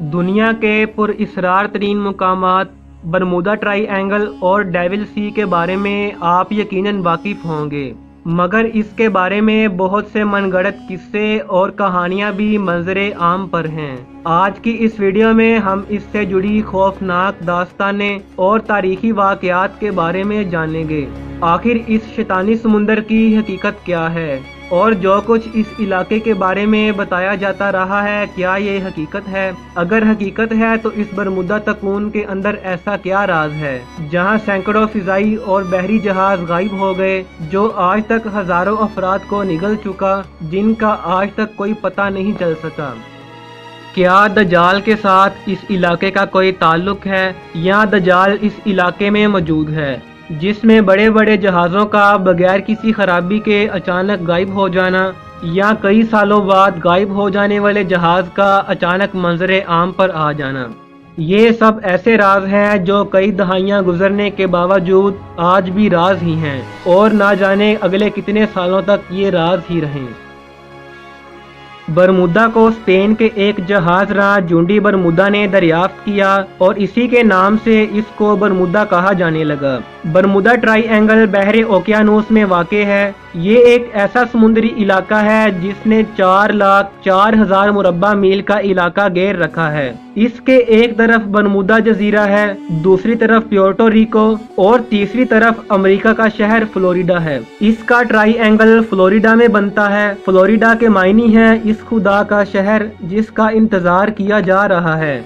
दुनिया के पुरअसरार तरीन मुकामात बरमूदा ट्राई एंगल और डेविल सी के बारे में आप यकीनन वाकिफ़ होंगे, मगर इसके बारे में बहुत से मनगढ़ंत किस्से और कहानियां भी मंजरे आम पर हैं। आज की इस वीडियो में हम इससे जुड़ी खौफनाक दास्तानें और तारीखी वाक़यात के बारे में जानेंगे। आखिर इस शैतानी समुंदर की हकीकत क्या है और जो कुछ इस इलाके के बारे में बताया जाता रहा है, क्या ये हकीकत है? अगर हकीकत है तो इस बरमुदा तकून के अंदर ऐसा क्या राज है जहां सैकड़ों फिजाई और बहरी जहाज गायब हो गए, जो आज तक हजारों अफराद को निगल चुका, जिनका आज तक कोई पता नहीं चल सका। क्या दज्जाल के साथ इस इलाके का कोई ताल्लुक है या दज्जाल इस इलाके में मौजूद है, जिसमें बड़े बड़े जहाज़ों का बगैर किसी खराबी के अचानक गायब हो जाना या कई सालों बाद गायब हो जाने वाले जहाज़ का अचानक मंजरे आम पर आ जाना। ये सब ऐसे राज हैं जो कई दहाइयाँ गुजरने के बावजूद आज भी राज ही हैं और ना जाने अगले कितने सालों तक ये राज ही रहें। बरमूदा को स्पेन के एक जहाज राह जूंडी बरमूदा ने दरियाफ्त किया और इसी के नाम से इसको बरमूदा कहा जाने लगा। बरमूदा ट्राई एंगल बहरे ओकियानूस में वाक़े है। ये एक ऐसा समुद्री इलाका है जिसने 4,04,000 मुरब्बा मील का इलाका घेर रखा है। इसके एक तरफ बरमूदा जजीरा है, दूसरी तरफ प्योर्टो रिको और तीसरी तरफ अमेरिका का शहर फ्लोरिडा है। इसका ट्राई एंगल फ्लोरिडा में बनता है। फ्लोरिडा के मायनी है इस खुदा का शहर जिसका इंतजार किया जा रहा है।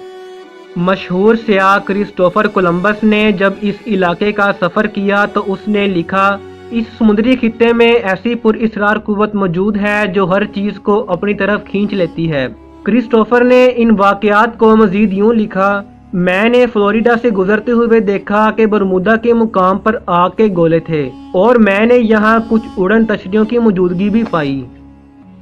मशहूर सियाह क्रिस्टोफर कोलंबस ने जब इस इलाके का सफ़र किया तो उसने लिखा, इस समुद्री खित्ते में ऐसी पुरअसरार कुव्वत मौजूद है जो हर चीज़ को अपनी तरफ खींच लेती है। क्रिस्टोफर ने इन वाक़यात को मज़ीद यूँ लिखा, मैंने फ्लोरिडा से गुजरते हुए देखा कि बरमूदा के मुकाम पर आग के गोले थे और मैंने यहाँ कुछ उड़न तशरियों की मौजूदगी भी पाई।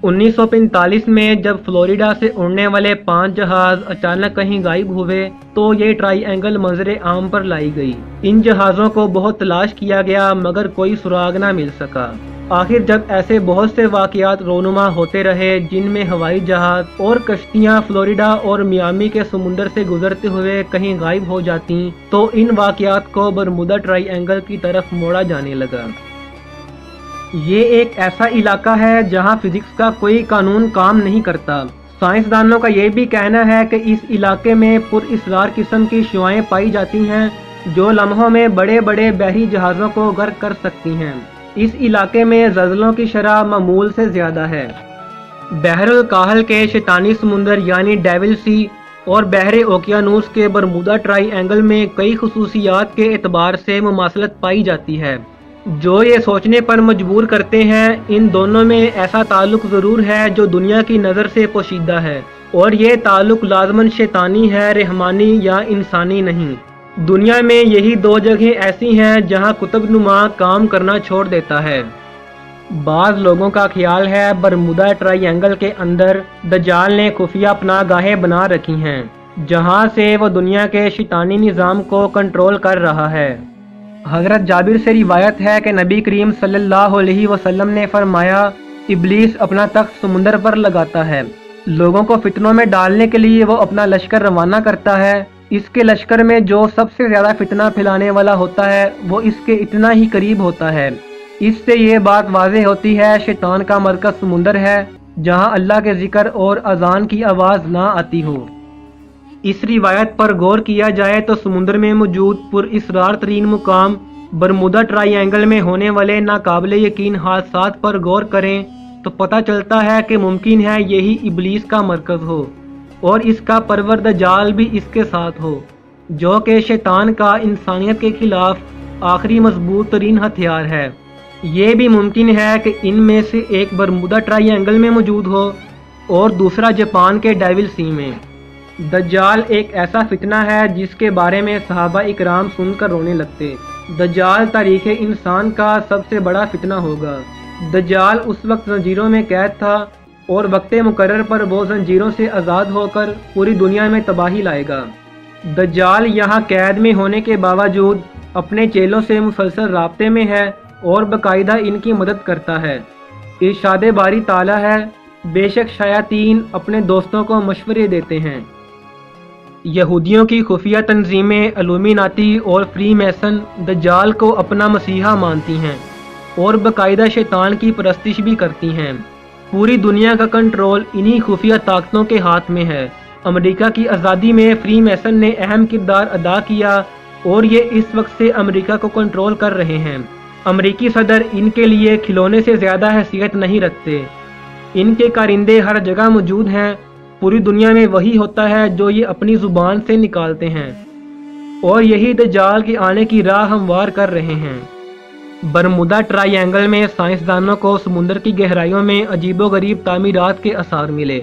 1945 में जब फ्लोरिडा से उड़ने वाले 5 जहाज अचानक कहीं गायब हुए तो ये ट्राई एंगल मंजरे आम पर लाई गई। इन जहाज़ों को बहुत तलाश किया गया मगर कोई सुराग ना मिल सका। आखिर जब ऐसे बहुत से वाक़यात रोनुमा होते रहे जिनमें हवाई जहाज और कश्तियाँ फ्लोरिडा और मियामी के समुंदर से गुजरते हुए कहीं गायब हो जाती, तो इन वाक़यात को बरमूदा ट्राई एंगल की तरफ मोड़ा जाने लगा। ये एक ऐसा इलाका है जहां फिजिक्स का कोई कानून काम नहीं करता। साइंसदानों का ये भी कहना है कि इस इलाके में पुरअसरार किस्म की शुआएं पाई जाती हैं जो लम्हों में बड़े बड़े बहरी जहाज़ों को गर्क कर सकती हैं। इस इलाके में ज़लज़लों की शरह मामूल से ज़्यादा है। बहरुल काहल के शैतानी समुंदर यानी डेविल सी और बहरे ओकियानूस के बरमूदा ट्राई एंगल में कई खुसूसियात के एतबार से मुमासलत पाई जाती है जो ये सोचने पर मजबूर करते हैं इन दोनों में ऐसा ताल्लुक ज़रूर है जो दुनिया की नज़र से पोशीदा है, और ये ताल्लुक लाज़मन शैतानी है, रहमानी या इंसानी नहीं। दुनिया में यही 2 जगहें ऐसी हैं जहां कुतुबनुमा काम करना छोड़ देता है। बाज़ लोगों का ख्याल है बरमूदा ट्राई एंगल के अंदर दज्जाल ने खुफिया पनाहगाहें बना रखी हैं जहां से वो दुनिया के शैतानी निज़ाम को कंट्रोल कर रहा है। हज़रत जाबिर से रिवायत है कि नबी करीम सल्लल्लाहु अलैहि वसल्लम ने फरमाया, इब्लीस अपना तख्त समुंदर पर लगाता है। लोगों को फितनों में डालने के लिए वो अपना लश्कर रवाना करता है। इसके लश्कर में जो सबसे ज़्यादा फितना फैलाने वाला होता है वो इसके इतना ही करीब होता है। इससे ये बात वाज़ेह होती है शैतान का मरकज़ समुंदर है जहाँ अल्लाह के ज़िक्र और अज़ान की आवाज़ ना आती हो। इस रिवायत पर गौर किया जाए तो समुद्र में मौजूद पुरअसरार तरीन मुकाम बरमूदा ट्राई एंगल में होने वाले नाकाबिले यकीन हादसात पर गौर करें तो पता चलता है कि मुमकिन है यही इब्लीस का मरकज़ हो और इसका परवर दज्जाल भी इसके साथ हो, जो कि शैतान का इंसानियत के खिलाफ आखिरी मजबूत तरीन हथियार है। ये भी मुमकिन है कि इनमें से एक बरमूदा ट्राई एंगल में मौजूद हो और दूसरा जापान के डेविल सी में। दज्जाल एक ऐसा फितना है जिसके बारे में सहाबा इकराम सुनकर रोने लगते। दज्जाल तारीख़ इंसान का सबसे बड़ा फितना होगा। दज्जाल उस वक्त जंजीरों में कैद था और वक्त मुकर्रर पर वो जंजीरों से आज़ाद होकर पूरी दुनिया में तबाही लाएगा। दज्जाल यहाँ कैद में होने के बावजूद अपने चेलों से मुसलसल राब्ते में है और बाकायदा इनकी मदद करता है। इरशाद बारी ताला है, बेशक शयातीन अपने दोस्तों को मशवरे देते हैं। یہودیوں کی خفیہ تنظیمیں الومیناتی اور فری میسن دجال کو اپنا مسیحا مانتی ہیں اور باقاعدہ شیطان کی پرستش بھی کرتی ہیں۔ پوری دنیا کا کنٹرول انہی خفیہ طاقتوں کے ہاتھ میں ہے۔ امریکہ کی آزادی میں فری میسن نے اہم کردار ادا کیا اور یہ اس وقت سے امریکہ کو کنٹرول کر رہے ہیں۔ امریکی صدر ان کے لیے کھلونے سے زیادہ حیثیت نہیں رکھتے۔ ان کے کارندے ہر جگہ موجود ہیں۔ پوری دنیا میں وہی ہوتا ہے جو یہ اپنی زبان سے نکالتے ہیں، اور یہی دجال کے آنے کی راہ ہموار کر رہے ہیں۔ برمودا ٹرائی اینگل میں سائنسدانوں کو سمندر کی گہرائیوں میں عجیب و غریب تعمیرات کے آثار ملے۔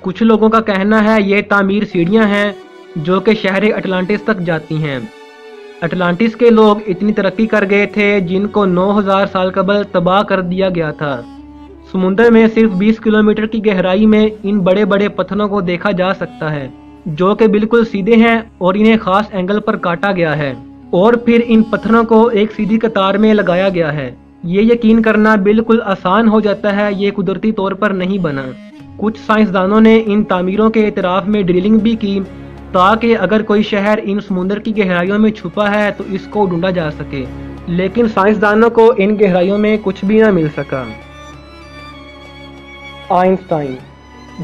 کچھ لوگوں کا کہنا ہے یہ تعمیر سیڑھیاں ہیں جو کہ شہر اٹلانٹس تک جاتی ہیں۔ اٹلانٹس کے لوگ اتنی ترقی کر گئے تھے جن کو 9000 سال قبل تباہ کر دیا گیا تھا۔ سمندر میں صرف 20 کلومیٹر کی گہرائی میں ان بڑے بڑے پتھروں کو دیکھا جا سکتا ہے جو کہ بالکل سیدھے ہیں اور انہیں خاص اینگل پر کاٹا گیا ہے اور پھر ان پتھروں کو ایک سیدھی قطار میں لگایا گیا ہے۔ یہ یقین کرنا بالکل آسان ہو جاتا ہے یہ قدرتی طور پر نہیں بنا۔ کچھ سائنسدانوں نے ان تعمیروں کے اطراف میں ڈرلنگ بھی کی تاکہ اگر کوئی شہر ان سمندر کی گہرائیوں میں چھپا ہے تو اس کو ڈھونڈا جا سکے، لیکن سائنسدانوں کو ان گہرائیوں میں کچھ بھی نہ مل سکا۔ آئنسٹائن،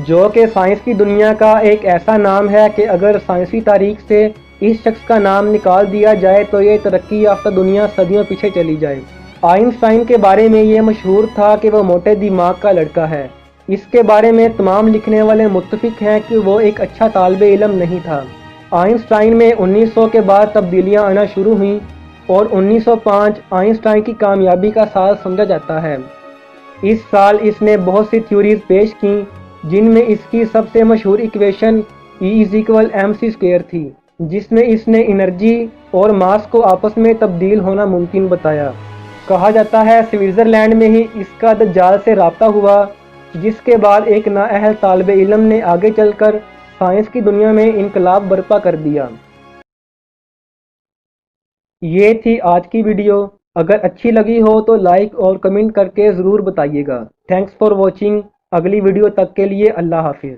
جو کہ سائنس کی دنیا کا ایک ایسا نام ہے کہ اگر سائنسی تاریخ سے اس شخص کا نام نکال دیا جائے تو یہ ترقی یافتہ دنیا صدیوں پیچھے چلی جائے۔ آئنسٹائن کے بارے میں یہ مشہور تھا کہ وہ موٹے دماغ کا لڑکا ہے۔ اس کے بارے میں تمام لکھنے والے متفق ہیں کہ وہ ایک اچھا طالب علم نہیں تھا۔ آئنسٹائن میں 1900 کے بعد تبدیلیاں آنا شروع ہوئیں اور 1905 آئنسٹائن کی کامیابی کا سال سمجھا جاتا ہے۔ اس سال اس نے بہت سی تھیوریز پیش کیں جن میں اس کی سب سے مشہور ایکویشن E=mc² تھی، جس میں اس نے انرجی اور ماس کو آپس میں تبدیل ہونا ممکن بتایا۔ کہا جاتا ہے سوئٹزرلینڈ میں ہی اس کا دجال سے رابطہ ہوا، جس کے بعد ایک نااہل طالب علم نے آگے چل کر سائنس کی دنیا میں انقلاب برپا کر دیا۔ یہ تھی آج کی ویڈیو۔ اگر اچھی لگی ہو تو لائک اور کمنٹ کر کے ضرور بتائیے گا۔ Thanks for watching. اگلی ویڈیو تک کے لیے اللہ حافظ۔